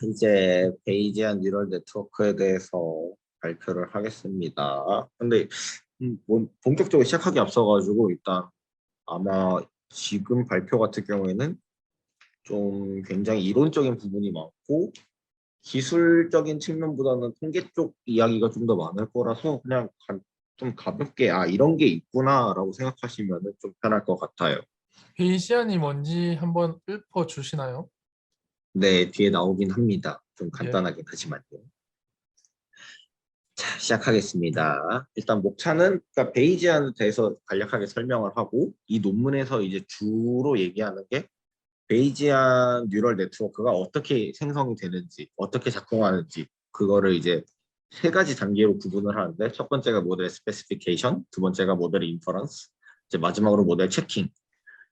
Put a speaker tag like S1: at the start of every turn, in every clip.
S1: 이제 베이지안 뉴럴 네트워크에 대해서 발표를 하겠습니다. 근데 본격적으로 시작하기 앞서가지고 일단 아마 지금 발표 같은 경우에는 좀 굉장히 이론적인 부분이 많고 기술적인 측면보다는 통계 쪽 이야기가 좀 더 많을 거라서 그냥 좀 가볍게 이런 게 있구나라고 생각하시면 좀 편할 것 같아요.
S2: 베이시안이 뭔지 한번 읊어 주시나요?
S1: 네, 뒤에 나오긴 합니다. 좀
S2: 예.
S1: 간단하긴 하지만요. 자, 시작하겠습니다. 일단 목차는 그러니까 베이지안에 대해서 간략하게 설명을 하고 이 논문에서 이제 주로 얘기하는 게 베이지안 뉴럴 네트워크가 어떻게 생성이 되는지, 어떻게 작동하는지 그거를 이제 세 가지 단계로 구분을 하는데 첫 번째가 모델 스페시피케이션, 두 번째가 모델 인퍼런스, 이제 마지막으로 모델 체킹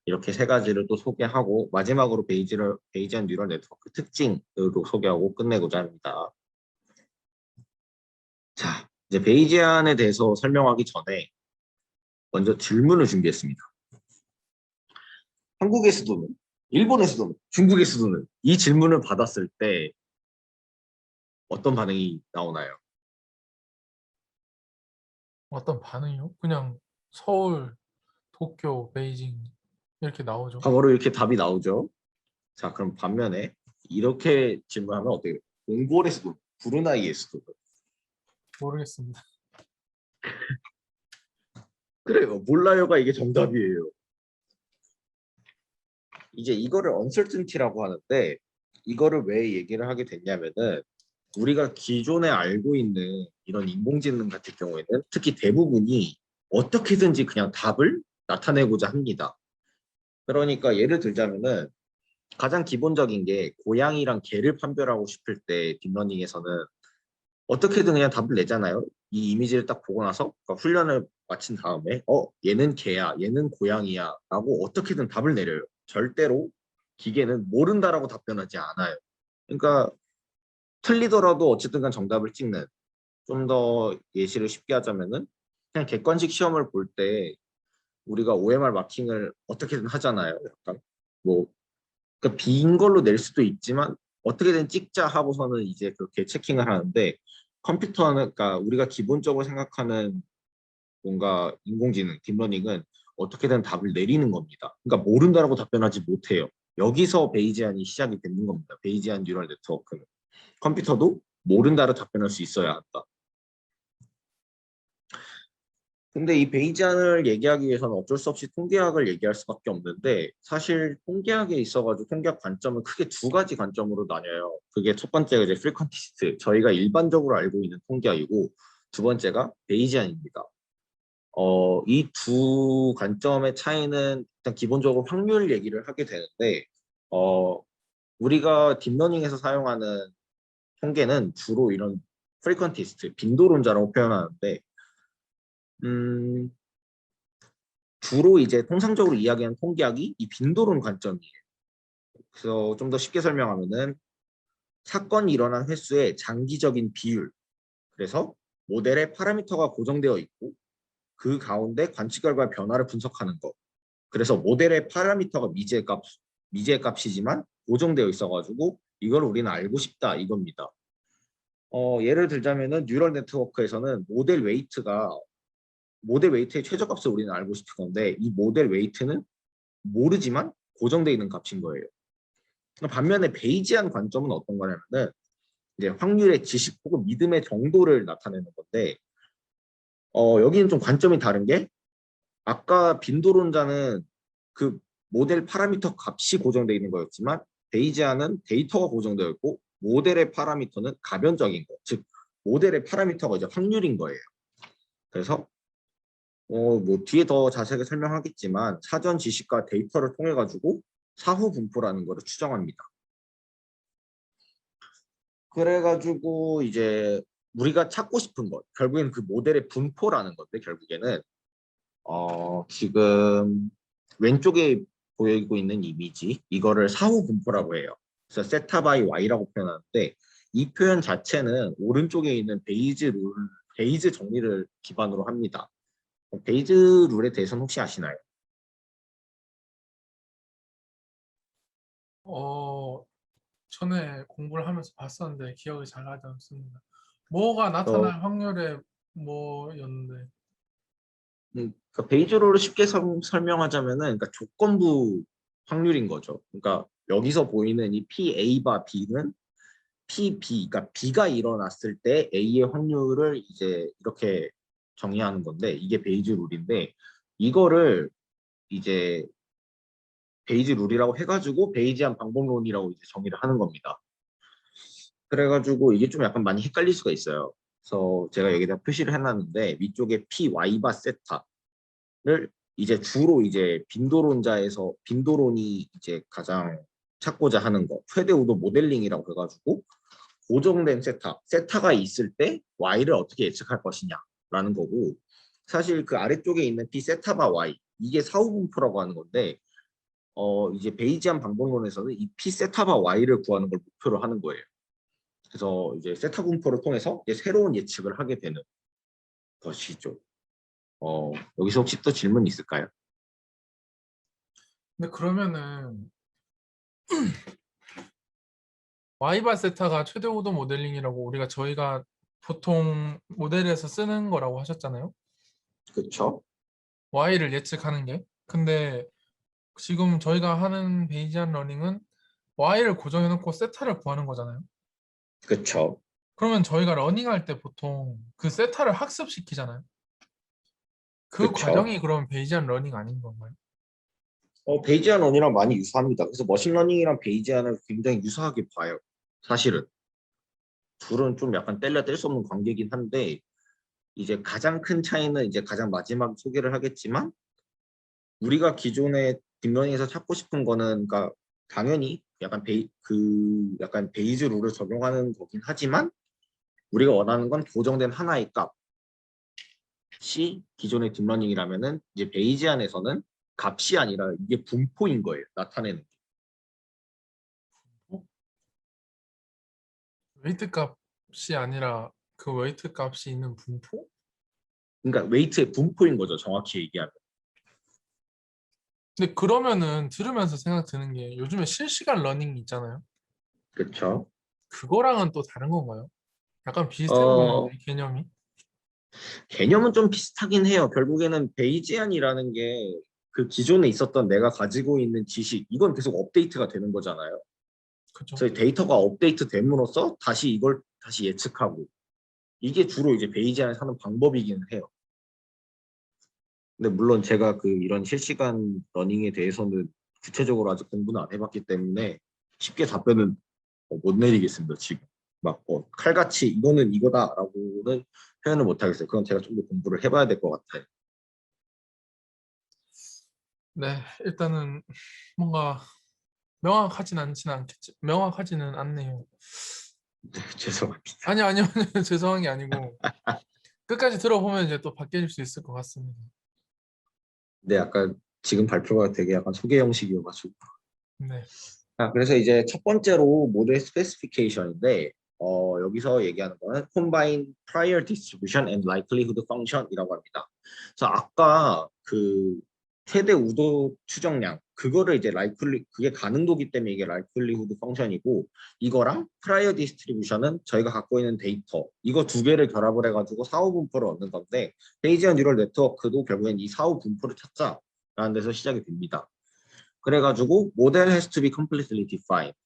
S1: 이렇게 세 가지를 또 소개하고 마지막으로 베이지안 뉴럴 네트워크 특징으로 소개하고 끝내고자 합니다. 자, 이제 베이지안에 대해서 설명하기 전에 먼저 질문을 준비했습니다. 한국에서도는, 일본에서도는, 중국에서도는 이 질문을 받았을 때 어떤 반응이 나오나요?
S2: 어떤 반응이요? 그냥 서울, 도쿄, 베이징 이렇게 나오죠.
S1: 바로 이렇게 답이 나오죠. 자, 그럼 반면에 이렇게 질문하면 어떻게 돼요? 몽골에서도, 브루나이에서도.
S2: 모르겠습니다.
S1: 그래요. 몰라요가 이게 정답이에요. 이제 이거를 uncertainty라고 하는데 이거를 왜 얘기를 하게 됐냐면은 우리가 기존에 알고 있는 이런 인공지능 같은 경우에는 특히 대부분이 어떻게든지 그냥 답을 나타내고자 합니다. 그러니까 예를 들자면은 가장 기본적인 게 고양이랑 개를 판별하고 싶을 때 딥러닝에서는 어떻게든 그냥 답을 내잖아요. 이 이미지를 딱 보고 나서 그러니까 훈련을 마친 다음에 얘는 개야, 얘는 고양이야 라고 어떻게든 답을 내려요. 절대로 기계는 모른다라고 답변하지 않아요. 그러니까 틀리더라도 어쨌든 간 정답을 찍는 좀 더 예시를 쉽게 하자면은 그냥 객관식 시험을 볼 때 우리가 OMR 마킹을 어떻게든 하잖아요. 약간 뭐 그러니까 빈 걸로 낼 수도 있지만 어떻게든 찍자 하고서는 이제 그렇게 체킹을 하는데 컴퓨터는 그러니까 우리가 기본적으로 생각하는 뭔가 인공지능, 딥러닝은 어떻게든 답을 내리는 겁니다. 그러니까 모른다라고 답변하지 못해요. 여기서 베이지안이 시작이 되는 겁니다. 베이지안 뉴럴 네트워크는. 컴퓨터도 모른다로 답변할 수 있어야 한다. 근데 이 베이지안을 얘기하기 위해서는 어쩔 수 없이 통계학을 얘기할 수밖에 없는데 사실 통계학에 있어가지고 통계학 관점은 크게 두 가지 관점으로 나뉘어요. 그게 첫 번째가 이제 프리퀀티스트, 저희가 일반적으로 알고 있는 통계학이고 두 번째가 베이지안입니다. 이 두 관점의 차이는 일단 기본적으로 확률 얘기를 하게 되는데 우리가 딥러닝에서 사용하는 통계는 주로 이런 프리퀀티스트, 빈도론자라고 표현하는데 음, 주로 이제 통상적으로 이야기하는 통계학이 이 빈도론 관점이에요. 그래서 좀 더 쉽게 설명하면은 사건이 일어난 횟수의 장기적인 비율. 그래서 모델의 파라미터가 고정되어 있고 그 가운데 관측 결과의 변화를 분석하는 것. 그래서 모델의 파라미터가 미지의 값이지만 고정되어 있어가지고 이걸 우리는 알고 싶다 이겁니다. 예를 들자면은 뉴럴 네트워크에서는 모델 웨이트의 최저값을 우리는 알고 싶은 건데 이 모델 웨이트는 모르지만 고정되어 있는 값인 거예요. 반면에 베이지안 관점은 어떤 거냐면은 이제 확률의 지식 혹은 믿음의 정도를 나타내는 건데 여기는 좀 관점이 다른 게 아까 빈도론자는 그 모델 파라미터 값이 고정되어 있는 거였지만 베이지안은 데이터가 고정되어 있고 모델의 파라미터는 가변적인 거, 즉 모델의 파라미터가 이제 확률인 거예요. 그래서 뭐 뒤에 더 자세하게 설명하겠지만 사전 지식과 데이터를 통해 가지고 사후 분포라는 거를 추정합니다. 그래가지고 이제 우리가 찾고 싶은 것 결국에는 그 모델의 분포라는 건데 결국에는 지금 왼쪽에 보이고 있는 이미지 이거를 사후 분포라고 해요. 그래서 세타 바이 y라고 표현하는데 이 표현 자체는 오른쪽에 있는 베이즈 정리를 기반으로 합니다. 베이즈 룰에 대해서는 혹시 아시나요?
S2: 어, 전에 공부를 하면서 봤었는데 기억이 잘 나지 않습니다. 뭐가
S1: 그래서
S2: 나타날 확률에 뭐였는데.
S1: 그러니까 베이즈롤을 쉽게 설명하자면은 그러니까 조건부 확률인 거죠. 그러니까 여기서 보이는 이 PA바 B는 PB, 그러니까 B가 일어났을 때 A의 확률을 이제 이렇게 정의하는 건데 이게 베이즈 룰인데 이거를 이제 베이즈 룰이라고 해가지고 베이지안 방법론이라고 이제 정의를 하는 겁니다. 그래가지고 이게 좀 약간 많이 헷갈릴 수가 있어요. 그래서 제가 여기다 표시를 해놨는데 위쪽에 PY바 세타를 이제 주로 이제 빈도론이 이제 가장 찾고자 하는 거 최대 우도 모델링이라고 해가지고 고정된 세타가 있을 때 y를 어떻게 예측할 것이냐라는 거고 사실 그 아래쪽에 있는 p 세타바 y 이게 사후 분포라고 하는 건데 이제 베이지안 방법론에서는 이 p 세타바 y를 구하는 걸 목표로 하는 거예요. 그래서 이제 세타 분포를 통해서 이제 새로운 예측을 하게 되는 것이죠. 여기서 혹시 또 질문 있을까요?
S2: 근데 그러면은 Y바 세타가 최대 오도 모델링이라고 저희가 보통 모델에서 쓰는 거라고 하셨잖아요.
S1: 그렇죠?
S2: Y를 예측하는 게. 근데 지금 저희가 하는 베이지안 러닝은 Y를 고정해놓고 세타를 구하는 거잖아요.
S1: 그렇죠.
S2: 그러면 저희가 러닝할 때 보통 그 세타를 학습시키잖아요. 그
S1: 그렇죠.
S2: 과정이 그럼 베이지안 러닝 아닌 건가요?
S1: 베이지안 런이랑 많이 유사합니다. 그래서 머신러닝이랑 베이지안을 굉장히 유사하게 봐요. 사실은 둘은 좀 약간 뗄래야 뗄 수 없는 관계이긴 한데 이제 가장 큰 차이는 이제 가장 마지막 소개를 하겠지만 우리가 기존에 딥러닝에서 찾고 싶은 거는 그러니까 당연히 약간 베이즈 룰을 적용하는 거긴 하지만 우리가 원하는 건 고정된 하나의 값이 기존의 딥러닝이라면은 이제 베이지안에서는 값이 아니라 이게 분포인 거예요. 나타내는 게.
S2: 웨이트 값이 아니라 그 웨이트 값이 있는 분포?
S1: 그러니까 웨이트의 분포인 거죠. 정확히 얘기하면.
S2: 근데 그러면은 들으면서 생각 드는 게 요즘에 실시간 러닝 있잖아요.
S1: 그렇죠.
S2: 그거랑은 또 다른 건가요? 약간 비슷해 보이는데
S1: 어,
S2: 개념이.
S1: 개념은 좀 비슷하긴 해요. 결국에는 베이지안이라는 게 그 기존에 있었던 내가 가지고 있는 지식, 이건 계속 업데이트가 되는 거잖아요.
S2: 그죠?
S1: 그래서 데이터가 업데이트 됨으로써 다시 이걸 다시 예측하고 이게 주로 이제 베이지안을 사는 방법이기는 해요. 근데 물론 제가 그 이런 실시간 러닝에 대해서는 구체적으로 아직 공부는 안 해봤기 때문에 쉽게 답변은 못 내리겠습니다. 지금 막 칼같이 이거는 이거다라고는 표현을 못 하겠어요. 그건 제가 좀 더 공부를 해봐야 될 것 같아요.
S2: 네, 일단은 뭔가 명확하지는 않네요.
S1: 죄송합니다.
S2: 아니요. 죄송한 게 아니고 끝까지 들어보면 이제 또 바뀌어질 수 있을 것 같습니다.
S1: 근데 약간 지금 발표가 되게 약간 소개 형식이어가지고.
S2: 네.
S1: 그래서 이제 첫 번째로 모델 스페시피케이션인데 여기서 얘기하는 거는 combine prior distribution and likelihood function이라고 합니다. 그래서 아까 그 최대 우도 추정량 그거를 이제 그게 가능도기 때문에 이게 likelihood function이고 이거랑 prior distribution은 저희가 갖고 있는 데이터 이거 두 개를 결합을 해가지고 사후 분포를 얻는 건데 베이지언 뉴럴 네트워크도 결국엔 이 사후 분포를 찾자라는 데서 시작이 됩니다. 그래가지고 model has to be completely defined.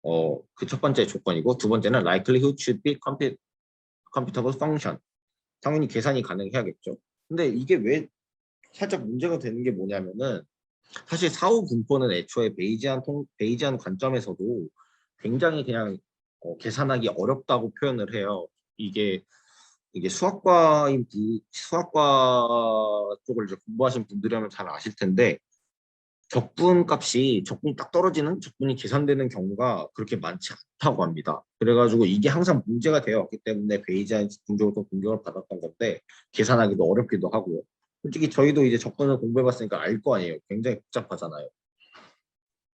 S1: 그 첫 번째 조건이고 두 번째는 likelihood should be computable function. 당연히 계산이 가능해야겠죠. 근데 이게 왜 살짝 문제가 되는 게 뭐냐면은 사실 사후 분포는 애초에 베이지안 관점에서도 굉장히 그냥 계산하기 어렵다고 표현을 해요. 이게 수학과 쪽을 이제 공부하신 분들이라면 잘 아실 텐데 적분이 딱 떨어지는 적분이 계산되는 경우가 그렇게 많지 않다고 합니다. 그래가지고 이게 항상 문제가 되어 왔기 때문에 베이지안 집중적으로 공격을 받았던 건데 계산하기도 어렵기도 하고요. 솔직히 저희도 이제 적분을 공부해봤으니까 알 거 아니에요. 굉장히 복잡하잖아요.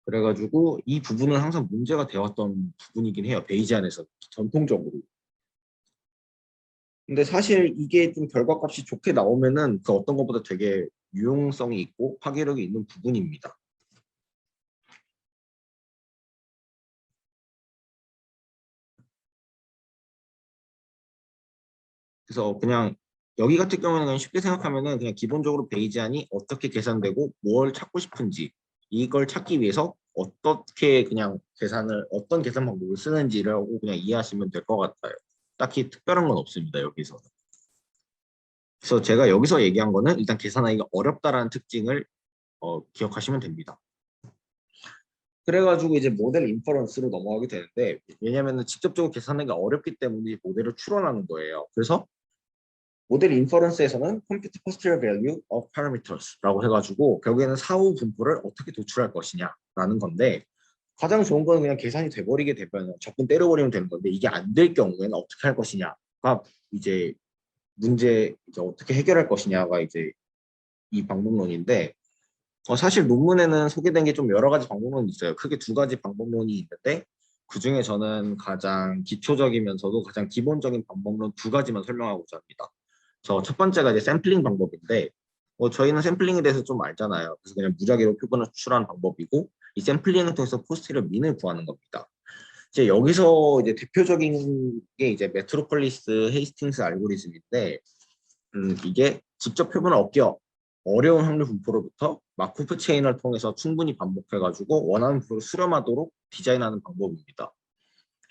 S1: 그래가지고 이 부분은 항상 문제가 되었던 부분이긴 해요. 베이지안에서 전통적으로. 근데 사실 이게 좀 결과값이 좋게 나오면은 그 어떤 것보다 되게 유용성이 있고 파괴력이 있는 부분입니다. 그래서 그냥 여기 같은 경우는 그냥 쉽게 생각하면은 그냥 기본적으로 베이지안이 어떻게 계산되고 뭘 찾고 싶은지 이걸 찾기 위해서 어떻게 그냥 계산을 어떤 계산 방법을 쓰는지라고 그냥 이해하시면 될 것 같아요. 딱히 특별한 건 없습니다, 여기서. 그래서 제가 여기서 얘기한 거는 일단 계산하기가 어렵다라는 특징을 기억하시면 됩니다. 그래가지고 이제 모델 인퍼런스로 넘어가게 되는데 왜냐면은 직접적으로 계산하기가 어렵기 때문에 이 모델을 추론하는 거예요. 그래서 모델 인퍼런스에서는 컴퓨트 포스terior value of parameters라고 해가지고 결국에는 사후 분포를 어떻게 도출할 것이냐라는 건데 가장 좋은 거는 그냥 계산이 돼버리게 되면 적분 때려버리면 되는 건데 이게 안 될 경우에는 어떻게 할 것이냐가 이제 문제 이제 어떻게 해결할 것이냐가 이제 이 방법론인데 사실 논문에는 소개된 게 좀 여러 가지 방법론이 있어요. 크게 두 가지 방법론이 있는데 그중에 저는 가장 기초적이면서도 가장 기본적인 방법론 두 가지만 설명하고자 합니다. 첫 번째가 이제 샘플링 방법인데 저희는 샘플링에 대해서 좀 알잖아요. 그래서 그냥 무작위로 표본을 추출하는 방법이고 이 샘플링을 통해서 포스테리어 민을 구하는 겁니다. 이제 여기서 이제 대표적인 게 이제 메트로폴리스 헤이스팅스 알고리즘인데 이게 직접 표본을 얻기 어려운 확률 분포로부터 마코프 체인을 통해서 충분히 반복해가지고 원하는 분포를 수렴하도록 디자인하는 방법입니다.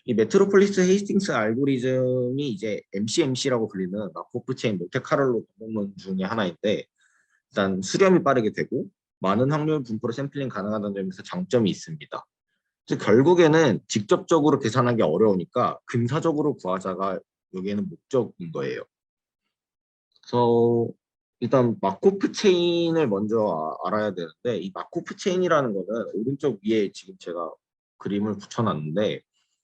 S1: 이 메트로폴리스 헤이스팅스 알고리즘이 이제 MCMC라고 불리는 마코프 체인 몬테카를로 방법론 중에 하나인데 일단 수렴이 빠르게 되고 많은 확률 분포로 샘플링 가능하다는 점에서 장점이 있습니다. 그래서 결국에는 직접적으로 계산하기 어려우니까 근사적으로 구하자가 여기에는 목적인 거예요. 그래서 일단 마코프 체인을 먼저 알아야 되는데 이 마코프 체인이라는 거는 오른쪽 위에 지금 제가 그림을 붙여놨는데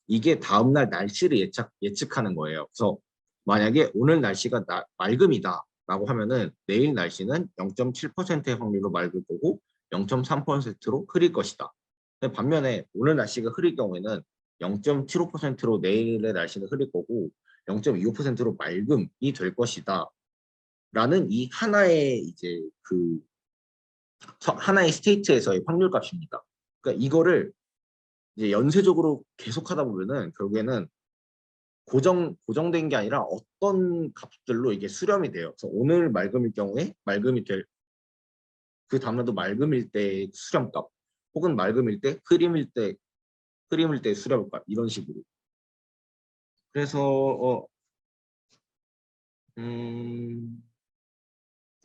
S1: 이게 다음날 날씨를 예측하는 거예요. 그래서 만약에 오늘 날씨가 맑음이다 라고 하면은 내일 날씨는 0.7%의 확률로 맑을 거고 0.3%로 흐릴 것이다. 반면에 오늘 날씨가 흐릴 경우에는 0.75%로 내일의 날씨는 흐릴 거고 0.25%로 맑음이 될 것이다. 라는 이 하나의 이제 그 하나의 스테이트에서의 확률 값입니다. 그러니까 이거를 이제 연쇄적으로 계속하다 보면은 결국에는 고정된 게 아니라 어떤 값들로 이게 수렴이 돼요. 그래서 오늘 맑음일 경우에 맑음이 될 그 다음날도 맑음일 때 수렴값 혹은 맑음일 때 흐림일 때 수렴값 이런 식으로. 그래서 음,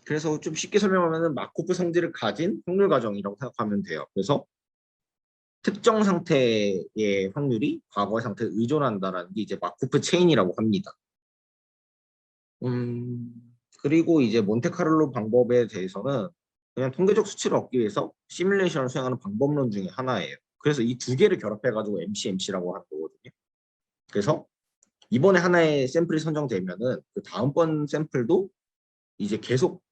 S1: 그래서 좀 쉽게 설명하면은 마코프 성질을 가진 확률 과정이라고 생각하면 돼요. 그래서 특정 상태의 확률이 과거의 상태에 의존한다라는 게 이제 마코프 체인이라고 합니다. 그리고 이제 몬테카를로 방법에 대해서는 그냥 통계적 수치를 얻기 위해서 시뮬레이션을 수행하는 방법론 중에 하나예요. 그래서 이 두 개를 결합해가지고 MCMC라고 하는 거거든요. 그래서 이번에 하나의 샘플이 선정되면은 그 다음번 샘플도 이제 계속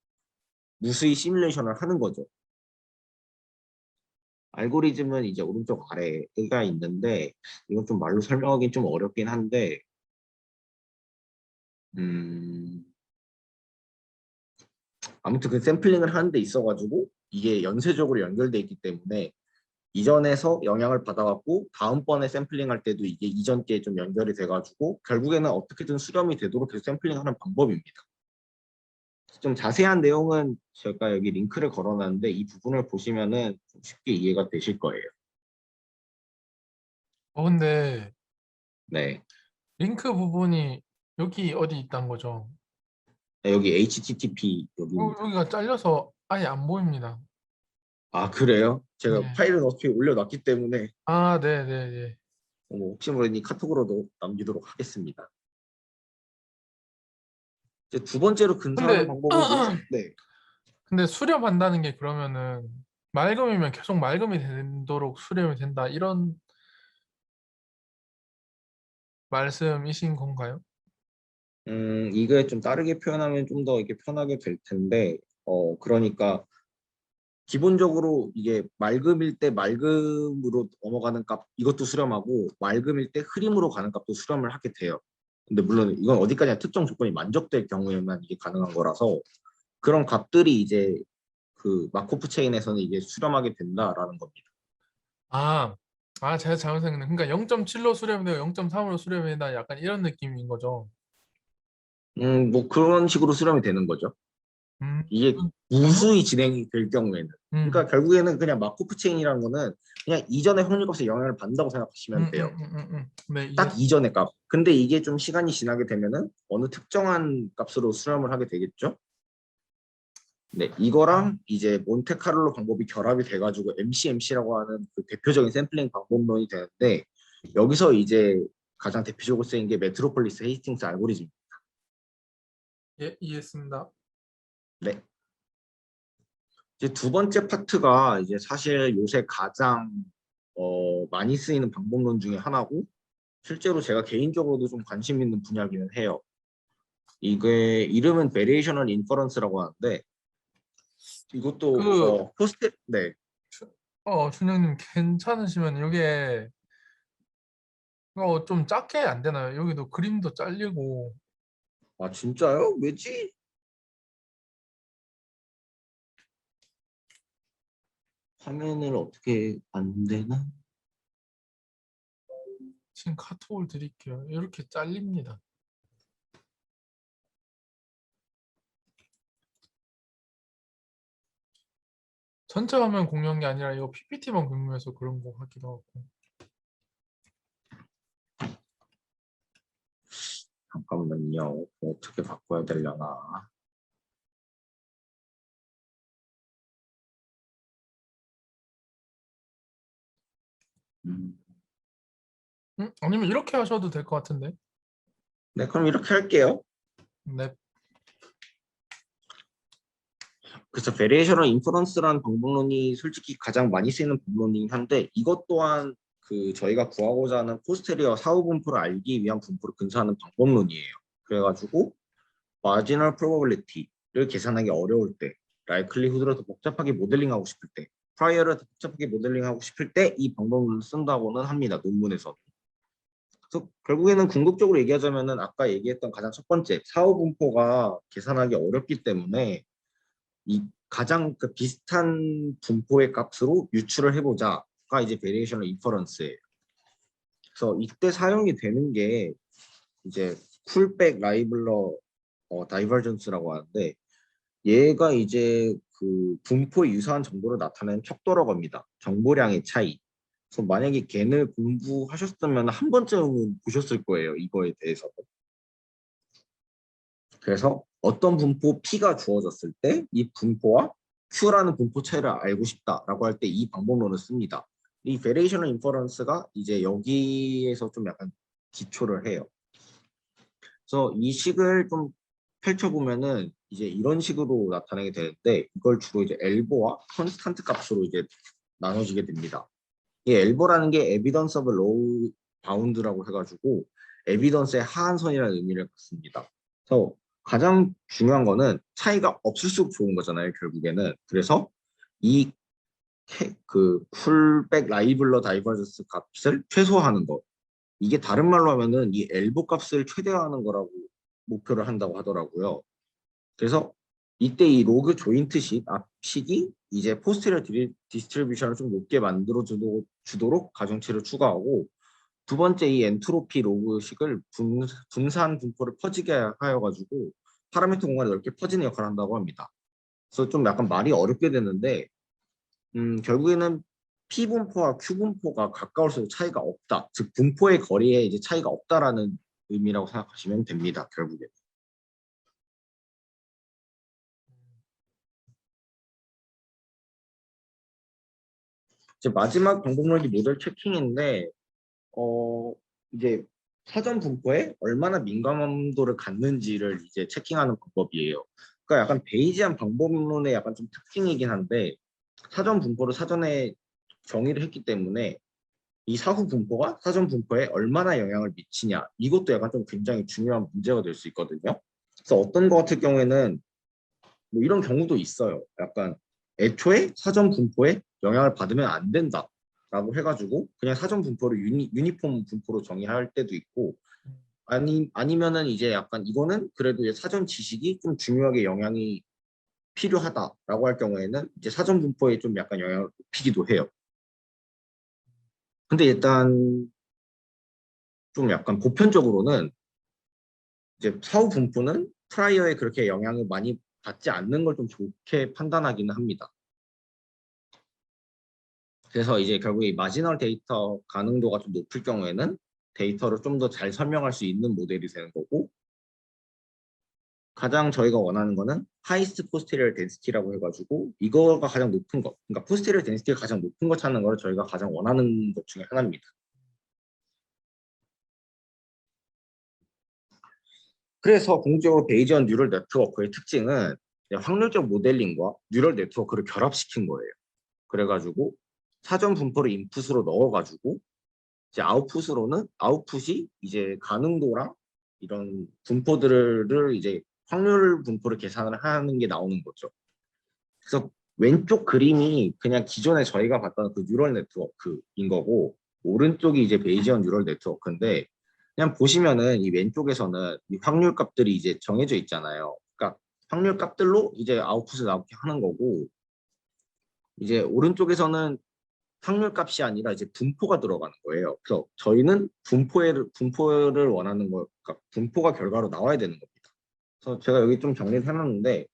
S1: 무수히 시뮬레이션을 하는 거죠. 알고리즘은 이제 오른쪽 아래가 있는데 이건 좀 말로 설명하기는 좀 어렵긴 한데 음, 아무튼 그 샘플링을 하는 데 있어가지고 이게 연쇄적으로 연결돼 있기 때문에 이전에서 영향을 받아갖고 다음번에 샘플링 할 때도 이게 이전 게 좀 연결이 돼가지고 결국에는 어떻게든 수렴이 되도록 계속 샘플링하는 방법입니다. 좀 자세한 내용은 제가 여기 링크를 걸어놨는데 이 부분을 보시면은 좀 쉽게 이해가 되실 거예요.
S2: 근데
S1: 네.
S2: 링크 부분이 여기 어디 있단 거죠?
S1: 여기 HTTP 여기입니다.
S2: 여기가 잘려서 아예 안 보입니다.
S1: 아, 그래요? 제가
S2: 네.
S1: 파일은 어떻게 올려놨기 때문에
S2: 아, 네, 네, 네.
S1: 혹시 모르니 카톡으로도 남기도록 하겠습니다. 이제 두 번째로 근사하는
S2: 근데
S1: 방법은 뭐죠? 네.
S2: 근데 수렴한다는 게 그러면은 맑음이면 계속 맑음이 되도록 수렴이 된다 이런 말씀이신 건가요?
S1: 이게 좀 다르게 표현하면 좀 더 이게 편하게 될 텐데, 그러니까 기본적으로 이게 맑음일 때 맑음으로 넘어가는 값 이것도 수렴하고 맑음일 때 흐림으로 가는 값도 수렴을 하게 돼요. 근데 물론 이건 어디까지나 특정 조건이 만족될 경우에만 이게 가능한 거라서 그런 값들이 이제 그 마코프 체인에서는 이게 수렴하게 된다라는 겁니다.
S2: 아, 제가 잘못 생각했네. 그러니까 0.7로 수렴되고 0.3으로 수렴이 된다 약간 이런 느낌인 거죠.
S1: 뭐 그런 식으로 수렴이 되는 거죠. 이게
S2: 정도?
S1: 무수히 진행이 될 경우에는.
S2: 음,
S1: 그러니까 결국에는 그냥 마코프 체인이라는 거는 그냥 이전의 확률값에 영향을 받는다고 생각하시면 돼요.
S2: 네,
S1: 딱
S2: 이해했습니다.
S1: 이전의 값. 근데 이게 좀 시간이 지나게 되면은 어느 특정한 값으로 수렴을 하게 되겠죠. 네, 이거랑 이제 몬테카를로 방법이 결합이 돼가지고 MCMC라고 하는 그 대표적인 샘플링 방법론이 되는데 여기서 이제 가장 대표적으로 쓰인 게 메트로폴리스 헤이스팅스 알고리즘.
S2: 예, 이해했습니다.
S1: 네. 이제 두 번째 파트가 이제 사실 요새 가장 많이 쓰이는 방법론 중에 하나고 실제로 제가 개인적으로도 좀 관심 있는 분야기는 해요. 이게 이름은 베리에이셔널 인퍼런스라고 하는데 이것도
S2: 그,
S1: 포스트 네.
S2: 준영님 괜찮으시면 이게 좀 작게 안 되나요? 여기도 그림도 잘리고
S1: 아 진짜요? 왜지? 화면을 어떻게 안 되나?
S2: 지금 카톡을 드릴게요. 이렇게 잘립니다. 전체 화면 공유한 게 아니라 이거 PPT만 공유해서 그런 거 같기도 하고.
S1: 잠깐만요. 어떻게 바꿔야 되려나? 음.
S2: 아니면 이렇게 하셔도 될 것 같은데.
S1: 네, 그럼 이렇게 할게요.
S2: 네.
S1: 그래서 베리에이셔널 인퍼런스라는 방법론이 솔직히 가장 많이 쓰이는 방법론이긴 한데 이것 또한 그 저희가 구하고자 하는 포스테리어 사후 분포를 알기 위한 분포를 근사하는 방법론이에요. 그래가지고 마지널 프로버빌리티를 계산하기 어려울 때, 라이클리후드를 더 복잡하게 모델링하고 싶을 때, 프라이어를 더 복잡하게 모델링하고 싶을 때 이 방법론을 쓴다고는 합니다. 논문에서. 그래서 결국에는 궁극적으로 얘기하자면은 아까 얘기했던 가장 첫 번째 사후 분포가 계산하기 어렵기 때문에 이 가장 그 비슷한 분포의 값으로 유출을 해보자가 이제 베리에이셔널 인퍼런스예요. 그래서 이때 사용이 되는 게 이제 쿨백 라이블러 다이버전스라고 하는데 얘가 이제 그 분포의 유사한 정도를 나타내는 척도라고 겁니다. 정보량의 차이. 그래서 만약에 겐을 공부하셨으면 한 번쯤은 보셨을 거예요. 이거에 대해서. 그래서 어떤 분포 P가 주어졌을 때 이 분포와 Q라는 분포 차이를 알고 싶다라고 할 때 이 방법론을 씁니다. 이 베리에이셔널 인퍼런스가 이제 여기에서 좀 약간 기초를 해요. 그래서 이 식을 좀 펼쳐보면은 이제 이런 식으로 나타나게 되는데 이걸 주로 이제 엘보와 컨스탄트 값으로 이제 나눠지게 됩니다. 이 엘보라는 게 에비던스 오브 로우 바운드라고 해가지고 에비던스의 하한선이라는 의미를 갖습니다. 그래서 가장 중요한 거는 차이가 없을수록 좋은 거잖아요, 결국에는. 그래서 이 그 풀백 라이블러 다이버전스 값을 최소화하는 거. 이게 다른 말로 하면은 이 엘보 값을 최대화하는 거라고 목표를 한다고 하더라고요. 그래서 이때 이 로그 조인트식 앞식이 이제 포스테리어 디스트리뷰션을 좀 높게 만들어 주도록 가중치를 추가하고 두 번째 이 엔트로피 로그식을 분산 분포를 퍼지게 하여가지고 파라미터 공간이 넓게 퍼지는 역할을 한다고 합니다. 그래서 좀 약간 말이 어렵게 되는데 결국에는 P 분포와 Q 분포가 가까울수록 차이가 없다. 즉 분포의 거리에 이제 차이가 없다라는 의미라고 생각하시면 됩니다. 결국에. 이제 마지막 방법론이 모델 체킹인데 이제 사전 분포에 얼마나 민감도를 갖는지를 이제 체킹하는 방법이에요. 그러니까 약간 베이지한 방법론의 약간 좀 특징이긴 한데 사전 분포를 사전에 정의를 했기 때문에 이 사후 분포가 사전 분포에 얼마나 영향을 미치냐 이것도 약간 좀 굉장히 중요한 문제가 될 수 있거든요. 그래서 어떤 거 같은 경우에는 뭐 이런 경우도 있어요. 약간 애초에 사전 분포에 영향을 받으면 안 된다라고 해가지고 그냥 사전 분포를 유니폼 분포로 정의할 때도 있고 아니면은 이제 약간 이거는 그래도 이제 사전 지식이 좀 중요하게 영향이 필요하다라고 할 경우에는 이제 사전 분포에 좀 약간 영향을 높이기도 해요. 근데 일단 좀 약간 보편적으로는 이제 사후 분포는 프라이어에 그렇게 영향을 많이 받지 않는 걸 좀 좋게 판단하기는 합니다. 그래서 이제 결국 이 마지널 데이터 가능도가 좀 높을 경우에는 데이터를 좀 더 잘 설명할 수 있는 모델이 되는 거고, 가장 저희가 원하는 거는 하이스트 포스테리얼 덴시티라고 해가지고 이거가 가장 높은 거, 그러니까 포스테리얼 덴시티가 가장 높은 거 찾는 걸 저희가 가장 원하는 것 중에 하나입니다. 그래서 궁극적으로 베이지언 뉴럴 네트워크의 특징은 확률적 모델링과 뉴럴 네트워크를 결합시킨 거예요. 그래가지고 사전 분포를 인풋으로 넣어가지고 이제 아웃풋이 이제 가능도랑 이런 분포들을 이제 확률 분포를 계산을 하는 게 나오는 거죠. 그래서 왼쪽 그림이 그냥 기존에 저희가 봤던 그 뉴럴 네트워크인 거고, 오른쪽이 이제 베이지언 뉴럴 네트워크인데, 그냥 보시면은 이 왼쪽에서는 이 확률 값들이 이제 정해져 있잖아요. 그러니까 확률 값들로 이제 아웃풋을 나오게 하는 거고, 이제 오른쪽에서는 확률 값이 아니라 이제 분포가 들어가는 거예요. 그래서 저희는 분포를 원하는 거, 그러니까 분포가 결과로 나와야 되는 겁니다. 그래서 제가 여기 좀 정리를 해놨는데,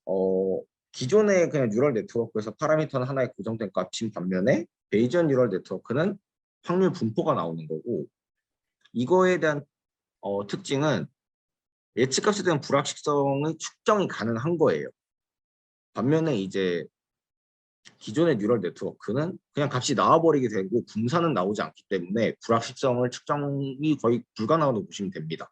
S1: 어, 기존의 그냥 뉴럴 네트워크에서 파라미터는 하나의 고정된 값인 반면에 베이지언 뉴럴 네트워크는 확률 분포가 나오는 거고, 이거에 대한 특징은 예측값에 대한 불확실성의 측정이 가능한 거예요. 반면에 이제 기존의 뉴럴 네트워크는 그냥 값이 나와버리게 되고 분산은 나오지 않기 때문에 불확실성을 측정이 거의 불가능하다고 보시면 됩니다.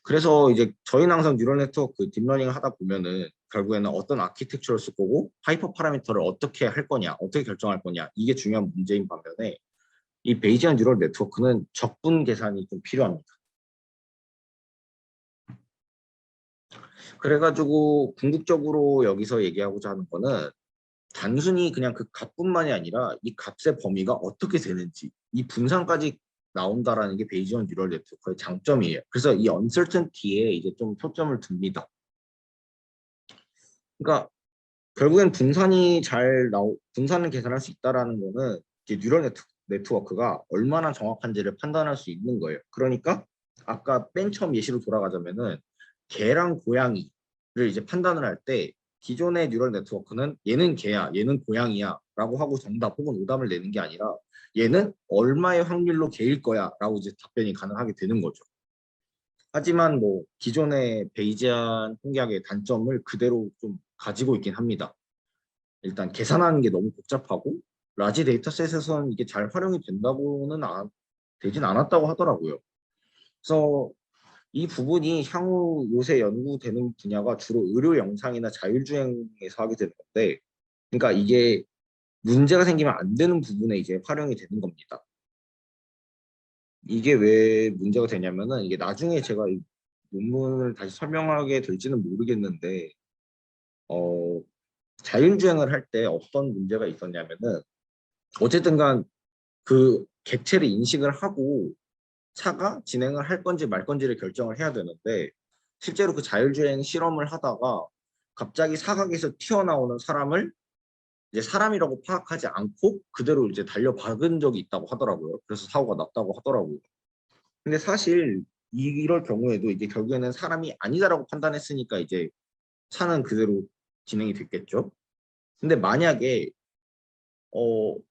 S1: 그래서 이제 저희는 항상 뉴럴 네트워크 딥러닝을 하다 보면은 결국에는 어떤 아키텍처를 쓸 거고 하이퍼 파라미터를 어떻게 할 거냐, 어떻게 결정할 거냐, 이게 중요한 문제인 반면에 이 베이지언 뉴럴 네트워크는 적분 계산이 좀 필요합니다. 그래가지고 궁극적으로 여기서 얘기하고자 하는 거는 단순히 그냥 그 값뿐만이 아니라 이 값의 범위가 어떻게 되는지 이 분산까지 나온다라는 게 베이지언 뉴럴 네트워크의 장점이에요. 그래서 이 uncertainty에 이제 좀 초점을 둡니다. 그러니까 결국엔 분산을 계산할 수 있다라는 거는 이제 뉴럴 네트워크가 얼마나 정확한지를 판단할 수 있는 거예요. 그러니까 아까 맨 처음 예시로 돌아가자면은 개랑 고양이를 이제 판단을 할 때 기존의 뉴럴 네트워크는 얘는 개야, 얘는 고양이야 라고 하고 정답 혹은 오답을 내는 게 아니라 얘는 얼마의 확률로 개일 거야 라고 이제 답변이 가능하게 되는 거죠. 하지만 뭐 기존의 베이지안 통계학의 단점을 그대로 좀 가지고 있긴 합니다. 일단 계산하는 게 너무 복잡하고 라지 데이터셋에서는 이게 잘 활용이 되진 않았다고 하더라고요. 그래서 이 부분이 향후 요새 연구되는 분야가 주로 의료 영상이나 자율주행에서 하게 되는 건데, 그러니까 이게 문제가 생기면 안 되는 부분에 이제 활용이 되는 겁니다. 이게 왜 문제가 되냐면은 이게 나중에 제가 이 논문을 다시 설명하게 될지는 모르겠는데, 어, 자율주행을 할 때 어떤 문제가 있었냐면은 어쨌든 간 그 객체를 인식을 하고 차가 진행을 할 건지 말 건지를 결정을 해야 되는데 실제로 그 자율주행 실험을 하다가 갑자기 사각에서 튀어나오는 사람을 이제 사람이라고 파악하지 않고 그대로 이제 달려박은 적이 있다고 하더라고요. 그래서 사고가 났다고 하더라고요. 근데 사실 이럴 경우에도 이제 결국에는 사람이 아니다라고 판단했으니까 이제 차는 그대로 진행이 됐겠죠. 근데 만약에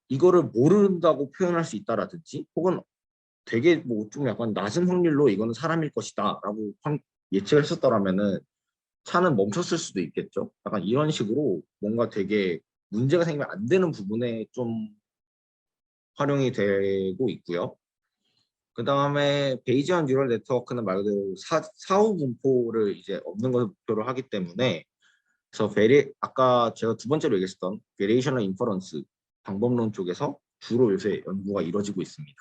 S1: 이거를 모른다고 표현할 수 있다라든지 혹은 되게 뭐 좀 약간 낮은 확률로 이거는 사람일 것이다라고 예측을 했었더라면은 차는 멈췄을 수도 있겠죠. 약간 이런 식으로 뭔가 되게 문제가 생기면 안 되는 부분에 좀 활용이 되고 있고요. 그 다음에 베이지언 뉴럴 네트워크는 말 그대로 사후 분포를 이제 없는 것을 목표로 하기 때문에 그래서 아까 제가 두 번째로 얘기했던 베리에이셔널 인퍼런스 방법론 쪽에서 주로 요새 연구가 이루어지고 있습니다.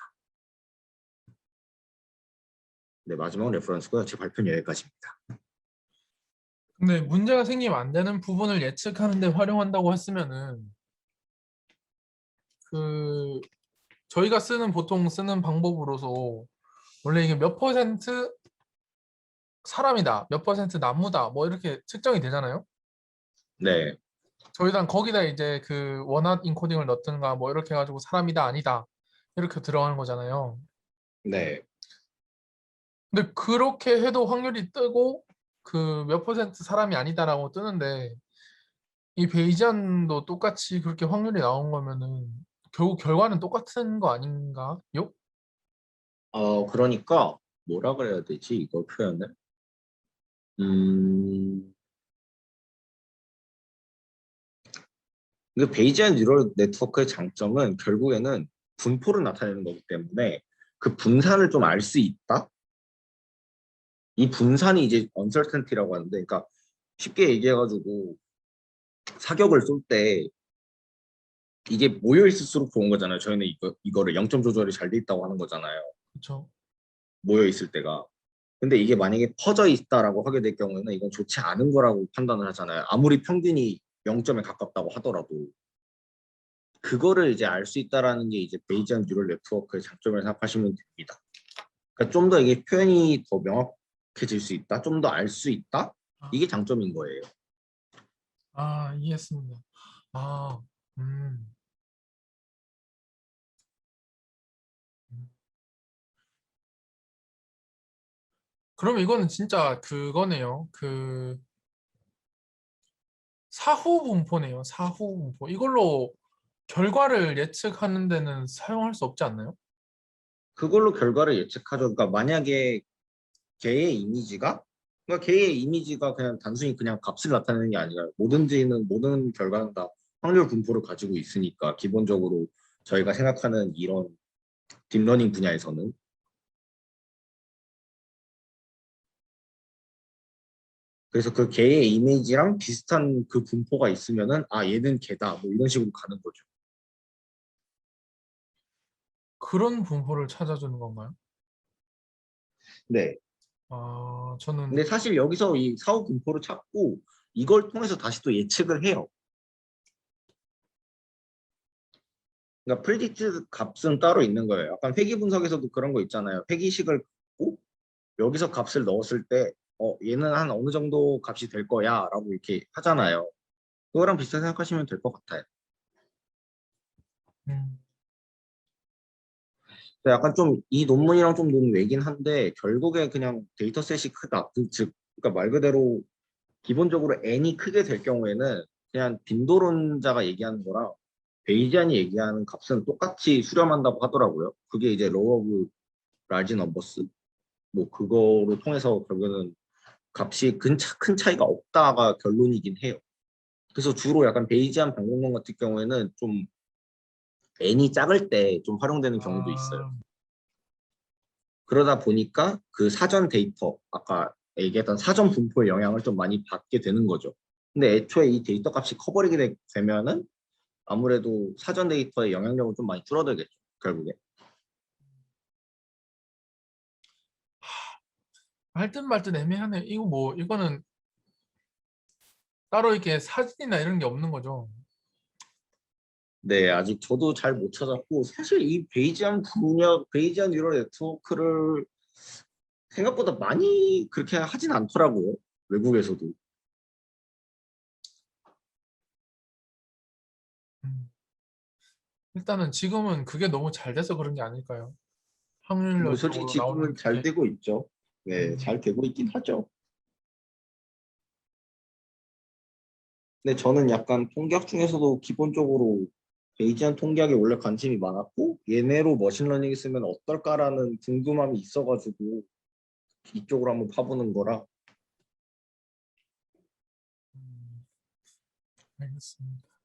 S1: 네, 마지막 레퍼런스고요. 제 발표는 여기까지입니다.
S2: 근데 문제가 생기면 안 되는 부분을 예측하는 데 활용한다고 했으면은 그 저희가 보통 쓰는 방법으로서 원래 이게 몇 퍼센트 사람이다, 몇 퍼센트 나무다, 뭐 이렇게 측정이 되잖아요.
S1: 네,
S2: 저희랑 거기다 이제 그 원핫 인코딩을 넣든가 뭐 이렇게 해가지고 사람이다 아니다 이렇게 들어가는 거잖아요.
S1: 네,
S2: 근데 그렇게 해도 확률이 뜨고 그 몇 퍼센트 사람이 아니다라고 뜨는데 이 베이지안도 똑같이 그렇게 확률이 나온 거면은 결국 결과는 똑같은 거 아닌가요?
S1: 그러니까 뭐라 그래야 되지? 이걸 표현을? 음, 이게 베이지안 뉴럴 네트워크의 장점은 결국에는 분포를 나타내는 거기 때문에 그 분산을 좀 알 수 있다? 이 분산이 이제 uncertainty라고 하는데, 그러니까 쉽게 얘기해가지고 사격을 쏠 때 이게 모여 있을수록 좋은 거잖아요. 저희는 이거를 0점 조절이 잘 돼 있다고 하는 거잖아요.
S2: 그렇죠.
S1: 모여 있을 때가. 근데 이게 만약에 퍼져 있다라고 하게 될 경우에는 이건 좋지 않은 거라고 판단을 하잖아요. 아무리 평균이 0점에 가깝다고 하더라도 그거를 이제 알 수 있다라는 게 이제 베이지안 뉴럴 네트워크의 장점을 생각하시면 됩니다. 그러니까 좀 더 이게 표현이 더 명확해질 수 있다, 좀 더 알 수 있다,
S2: 아,
S1: 이게 장점인 거예요.
S2: 이해했습니다. 아, 음. 음. 그럼 이거는 진짜 그거네요. 그 사후 분포네요. 사후 분포. 이걸로 결과를 예측하는 데는 사용할 수 없지 않나요?
S1: 그걸로 결과를 예측하죠. 그러니까 만약에 개의 이미지가 그러니까 개의 이미지가 그냥 단순히 그냥 값을 나타내는 게 아니라 뭐든지는 모든 결과는 다 확률 분포를 가지고 있으니까 기본적으로 저희가 생각하는 이런 딥러닝 분야에서는 그래서 그 개의 이미지랑 비슷한 그 분포가 있으면은 아 얘는 개다 뭐 이런 식으로 가는 거죠.
S2: 그런 분포를 찾아주는 건가요?
S1: 네.
S2: 저는
S1: 근데 사실 여기서 이 사후 분포를 찾고 이걸 통해서 다시 또 예측을 해요. 그러니까 프리딕트 값은 따로 있는 거예요. 약간 회귀 분석에서도 그런 거 있잖아요. 회귀식을 갖고 여기서 값을 넣었을 때 얘는 한 어느 정도 값이 될 거야 라고 이렇게 하잖아요. 그거랑 비슷하게 생각하시면 될 것 같아요.
S2: 음,
S1: 약간 좀 이 논문이랑 좀 논 외긴 한데 결국에 그냥 데이터셋이 크다. 즉 그러니까 말 그대로 기본적으로 n이 크게 될 경우에는 그냥 빈도론자가 얘기하는 거랑 베이지안이 얘기하는 값은 똑같이 수렴한다고 하더라고요. 그게 이제 로우 오브 라지 넘버스 뭐 그거로 통해서 결국에는 값이 큰 차이가 없다가 결론이긴 해요. 그래서 주로 약간 베이지안 방공론 같은 경우에는 좀 n이 작을 때 좀 활용되는 경우도 있어요.
S2: 아,
S1: 그러다 보니까 그 사전 데이터, 아까 얘기했던 사전 분포의 영향을 좀 많이 받게 되는 거죠. 근데 애초에 이 데이터 값이 커버리게 되면은 아무래도 사전 데이터의 영향력은 좀 많이 줄어들겠죠, 결국에.
S2: 말든 말든 애매하네. 이거 뭐 이거는 따로 이렇게 사진이나 이런 게 없는 거죠.
S1: 네, 아직 저도 잘 못 찾았고, 사실 이 베이지안 분야, 베이지안 뉴럴 네트워크를 생각보다 많이 그렇게 하진 않더라고요, 외국에서도.
S2: 음. 일단은 지금은 그게 너무 잘 돼서 그런 게 아닐까요?
S1: 뭐 솔직히
S2: 확률적으로 나오는
S1: 지금은 잘
S2: 그게.
S1: 되고 있죠. 네,
S2: 음,
S1: 잘 되고 있긴 하죠. 근데 저는 약간 통계학 중에서도 기본적으로 베이지안 통계학에 원래 관심이 많았고 얘네로 머신러닝 쓰면 어떨까라는 궁금함이 있어가지고 이쪽으로 한번 파보는 거라.
S2: 음, 알겠습니다.